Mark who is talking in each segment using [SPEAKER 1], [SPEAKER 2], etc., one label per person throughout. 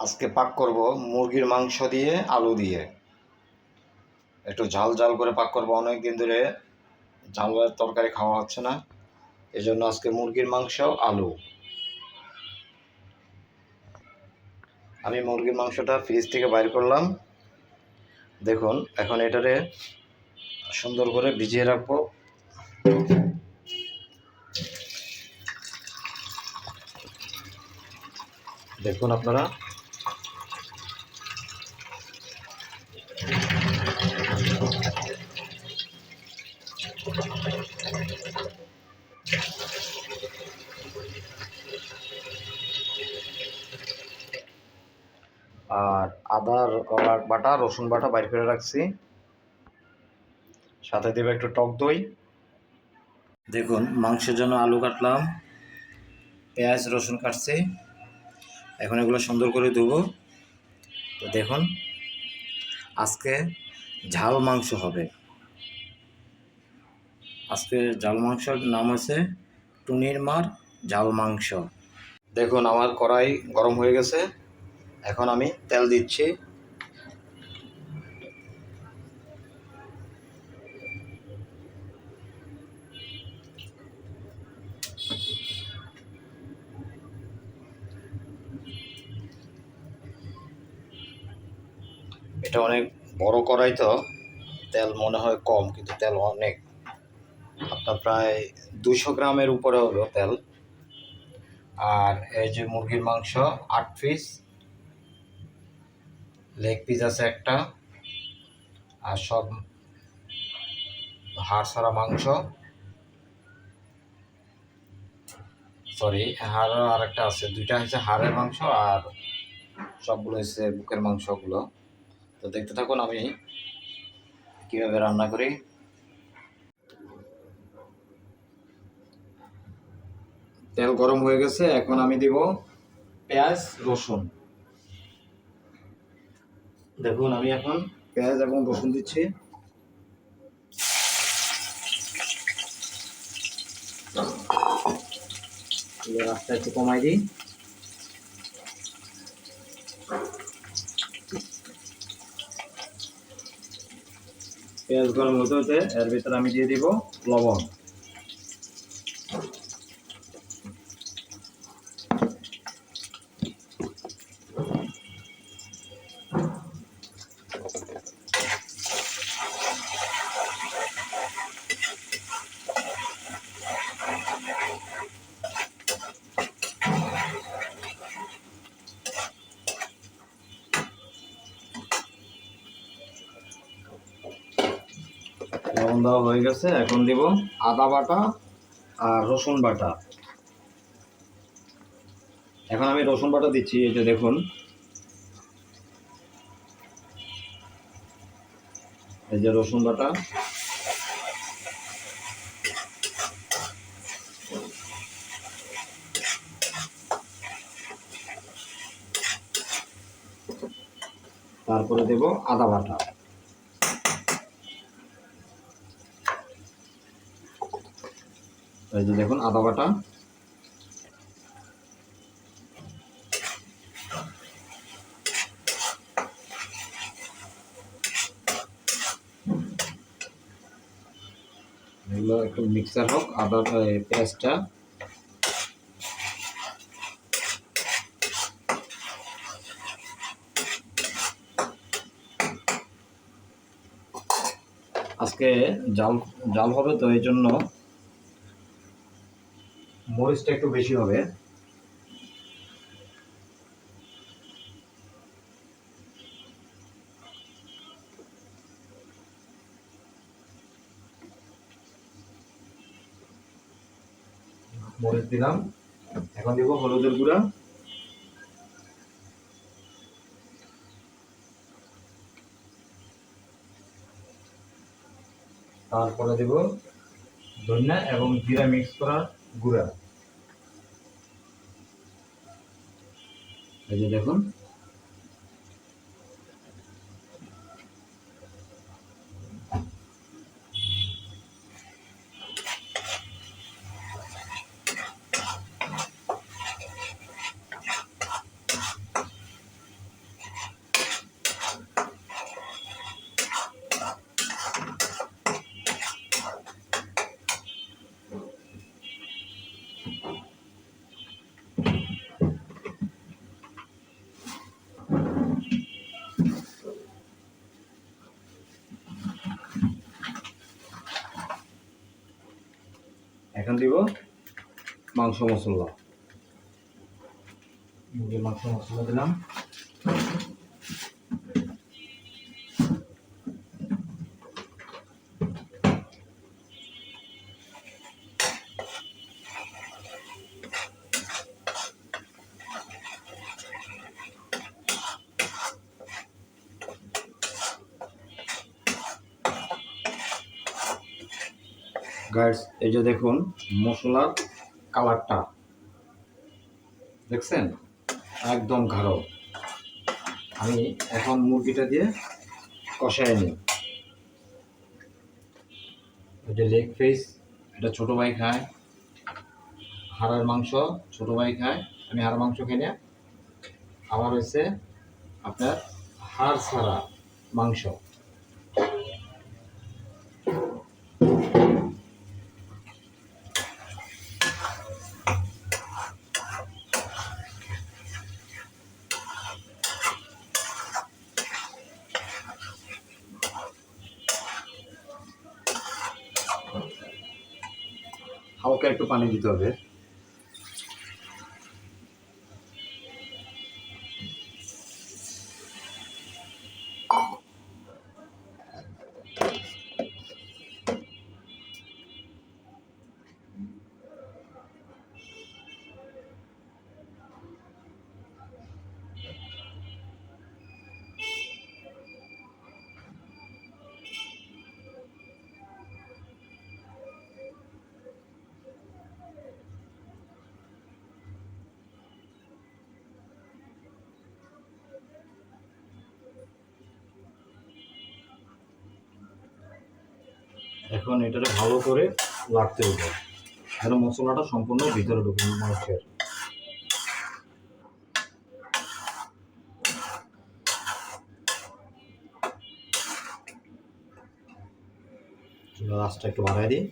[SPEAKER 1] আজকে পাক করব মুরগির মাংস দিয়ে আলু দিয়ে। একটু ঝাল ঝাল করে পাক করব, অনেক দিন ধরে ঝালের তরকারি খাওয়া হচ্ছে না, এজন্য আজকে মুরগির মাংস আলু। আমি মুরগির মাংসটা ফ্রিজ থেকে বাইর করলাম, দেখুন। এখন এটারে সুন্দর করে ভিজিয়ে রাখবো। দেখুন আপনারা, আর আদার বাটা, রসুন বাটা বাইর করে রাখছি, সাথে দেবে একটু টক দই। দেখুন, মাংসের জন্য আলু কাটলাম, পেঁয়াজ রসুন কাটছি, এখন এগুলো সুন্দর করে ধুবো। তো দেখুন, আজকে ঝাল মাংস হবে। আজকে ঝাল মাংসর নাম হচ্ছে টুনির মার ঝাল মাংস। দেখুন, আমার কড়াই গরম হয়ে গেছে, এখন আমি তেল দিচ্ছি। এটা অনেক বড় কড়াই, তো তেল মনে হয় কম, কিন্তু তেল অনেক, আপনার প্রায় 200 গ্রামের উপরে হলো তেল। আর এই যে মুরগির মাংস 8 পিস, লেগ পিস আছে একটা, আর সব হাড় ছাড়া মাংস, সরি হাড় আর একটা আছে, দুইটা হচ্ছে হাড়ের মাংস আর সবগুলো হচ্ছে বুকের মাংসগুলো। তো দেখতে থাকুন আমি কিভাবে রান্না করি। তেল গরম হয়ে গেছে, এখন আমি দিব পেঁয়াজ রসুন। দেখুন, আমি এখন পেঁয়াজ এবং রসুন দিচ্ছি। রাস্তা একটু কমাই দিই। পেঁয়াজ গরম হতে হতে এর ভিতরে আমি দিয়ে দিব লবণ। লবণ দেওয়া হয়ে গেছে, এখন দিব আদা বাটা আর রসুন বাটা। এখন আমি রসুন বাটা দিচ্ছি, এই যে দেখুন, এই যে রসুন বাটা। তারপরে দেব আদা বাটা। এই যে দেখুন আদা বাটা। এগুলো একটু মিক্সার হোক, আদা পেঁয়াজটা। আজকে জাল জাল হবে, তো এই জন্য মরিচটা একটু বেশি হবে। মরিচ দিলাম, এখন দিব হলুদের গুঁড়া। তারপরে দেব ধনিয়া এবং জিরা মিক্স করার গুঁড়া। এই যে দেখুন, দিব মাংস মশলা। মুরগির মাংস মশলা দিলাম। গাইস, এই যে দেখুন মশলার কালারটা দেখছেন, একদম গাঢ়। আমি এখন মুরগিটা দিয়ে কষায় নিই। ওই যে লেগ পিস, এটা ছোটো ভাই খায়। হাড়ের মাংস ছোটো ভাই খায়, আমি হাড় মাংস খাই না। আমার হচ্ছে আপনার হাড় ছাড়া মাংস। হালকা একটু পানি দিতে হবে। এখন এটাকে ভালো করে লাগতে হবে যেন মশলাটা সম্পূর্ণ ভিতরে ঢুকে মাংসের। আঁচটা একটু বাড়াই দিই।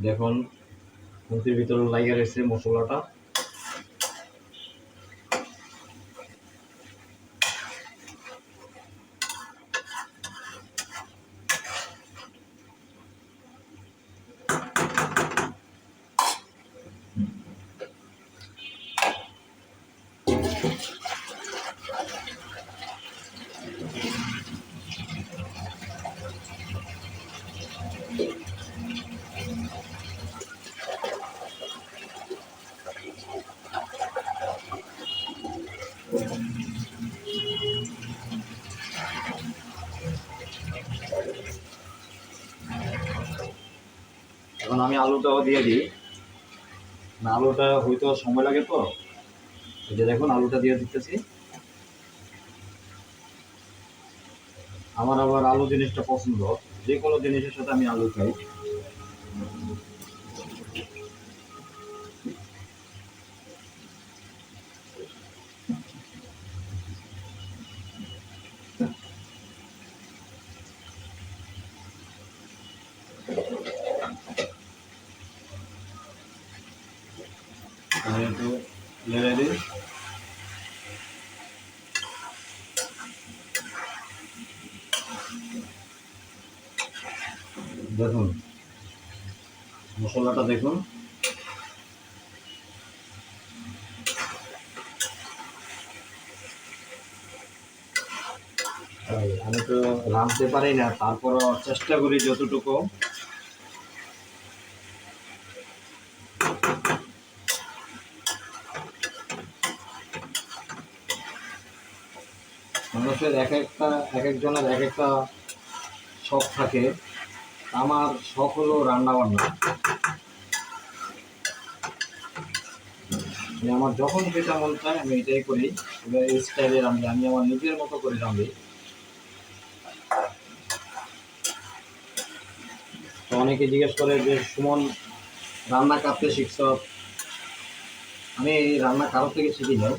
[SPEAKER 1] দেখুন মুরগির ভিতরে লাগিয়ে রয়েছে মশলাটা। এখন আমি আলুটাও দিয়ে দিই, না আলুটা হয়তো সময় লাগে তো। এই যে দেখুন আলুটা দিয়ে দিতেছি। আমার আবার আলু জিনিসটা পছন্দ, যে কোনো জিনিসের সাথে আমি আলু খাই। আমি একটু নেড়ে দিই। দেখুন মশলাটা দেখুন, আমি তো রাঁধতে পারি না, তারপরও চেষ্টা করি যতটুকু। মানুষের এক একজনের এক একটা শখ থাকে। আমার শখ হলো রান্না বান্না। আমার যখন যেটা মন চায় আমি এটাই করি, এই স্টাইলে রাঁধি, আমি আমার নিজের মতো করে রাঁধি। তো অনেকে জিজ্ঞেস করে যে সুমন রান্না কাঁদতে শিখছ। আমি রান্না কারো থেকে শিখি নাই,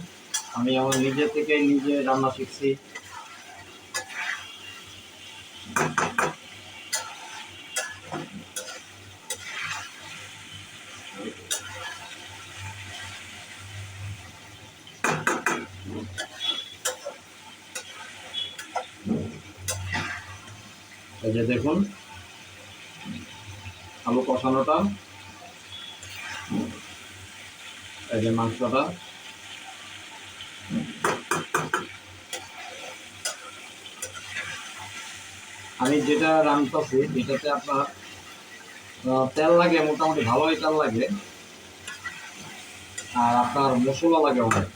[SPEAKER 1] আমি আমার নিজে থেকে নিজে রান্না শিখছি। এই যে দেখুন আলু কষানোটা, এই যে মাংসটা। আমি যেটা রান্নাছি এটাতে আপনার তেল লাগে, মোটামুটি ভালোই তেল লাগে, আর আপনার মশলা লাগে অনেক।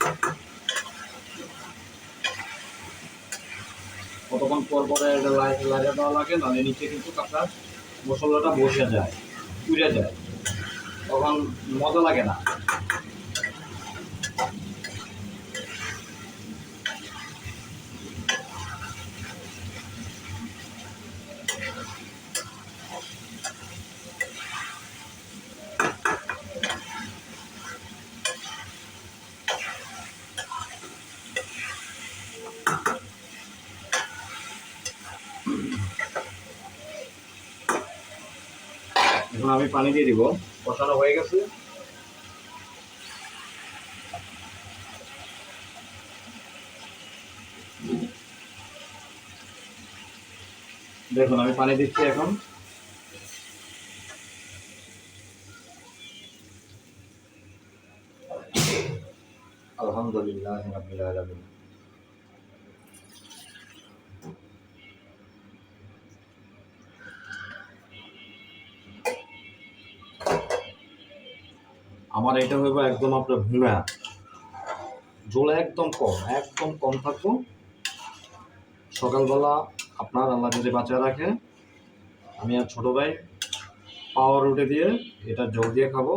[SPEAKER 1] কতক্ষণ পর পরে লাগা দেওয়া লাগে, নাহলে নিচে কিন্তু আপনার মশলাটা বসে যায়, পুড়ে যায়, তখন মজা লাগে না। এখন আমি পানি দিয়ে দিব, কষানো হয়ে গেছে। দেখুন আমি পানি দিচ্ছি এখন। আলহামদুলিল্লাহ রাব্বিল আলামিন। আমার এটা হইব একদম আপনার ভুনা, ঝোল একদম কম, একদম কম থাকবো। সকালবেলা আপনার আল্লাহ যদি বাঁচা রাখে, আমি আর ছোট ভাই পাওয়ার রুটি দিয়ে এটা ঝোল দিয়ে খাবো।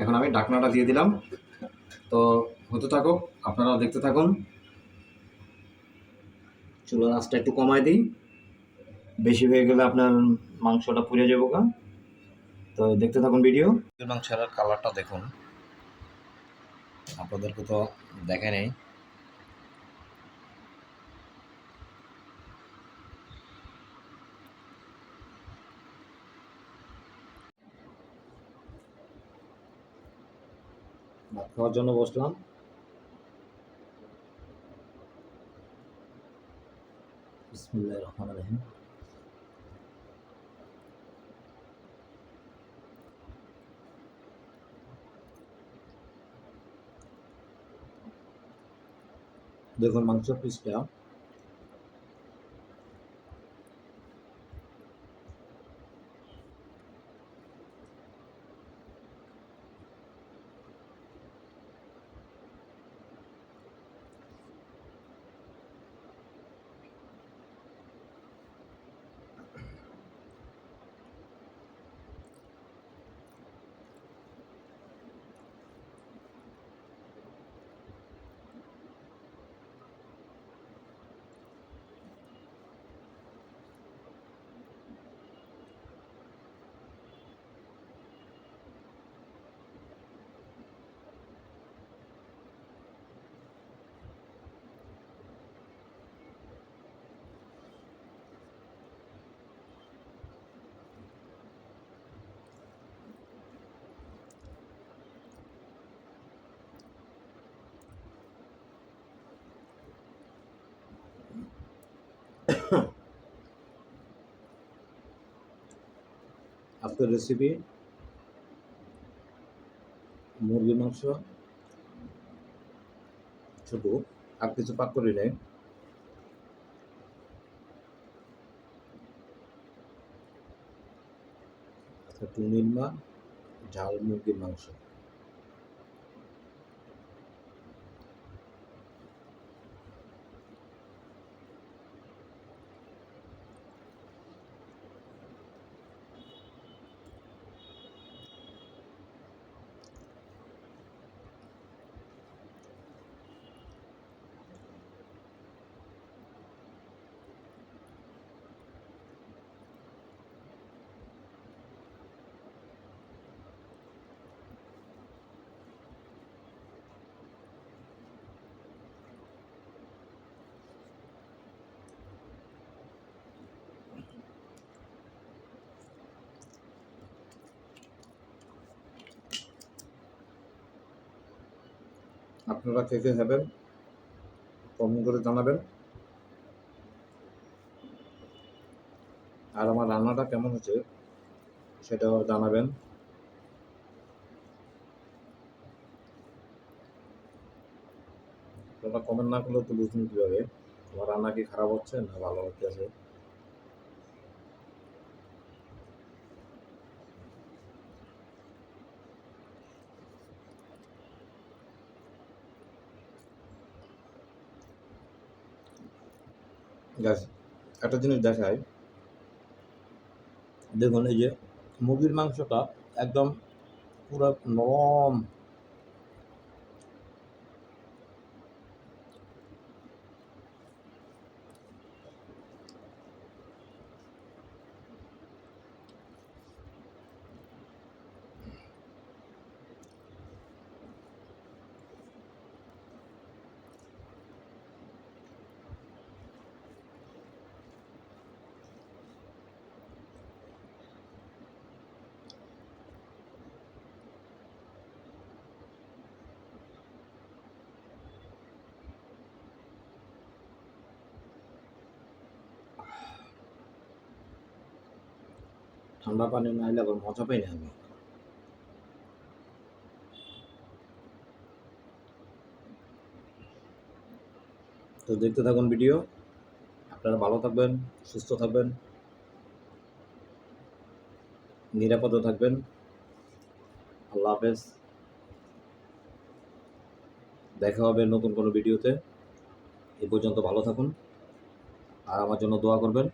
[SPEAKER 1] এখন আমি ঢাকনাটা দিয়ে দিলাম, তো হতে থাকুক, আপনারা দেখতে থাকুন। চুলার আঁচটা একটু কমায় দিই, বেশি হয়ে গেলে আপনার মাংসটা পুড়ে যাবো গা। তো দেখতে থাকুন ভিডিও। মাংসের কালারটা দেখুন, আপনাদেরকে তো দেখে নেই। ভাত খাওয়ার জন্য বসলাম। বিসমিল্লাহির রহমানির রহিম। দেখুন মাংসের পিসটা আজকের রেসিপি মুরগির মাংস, ছোট, আর কিছু পাক করি নাই। টুনির মা, ঝাল মুরগির মাংস। আপনারা কে কে খাবেন কমেন্ট করে জানাবেন। আর আমার রান্নাটা কেমন হচ্ছে সেটাও জানাবেন। আপনারা কমেন্ট না করলে তো বুঝবেন কীভাবে আমার রান্না কি খারাপ হচ্ছে না ভালো হচ্ছে। গ্যাস একটা জিনিস দেখায়, দেখুন এই যে মুরগির মাংসটা একদম পুরো নরম, ঠান্ডা পানি না হলে আবার মজা পাই না আমি। তো দেখতে থাকুন ভিডিও, আপনারা ভালো থাকবেন, সুস্থ থাকবেন, নিরাপদে থাকবেন। আল্লাহ হাফেজ, দেখা হবে নতুন কোনো ভিডিওতে। এ পর্যন্ত ভালো থাকুন আর আমার জন্য দোয়া করবেন।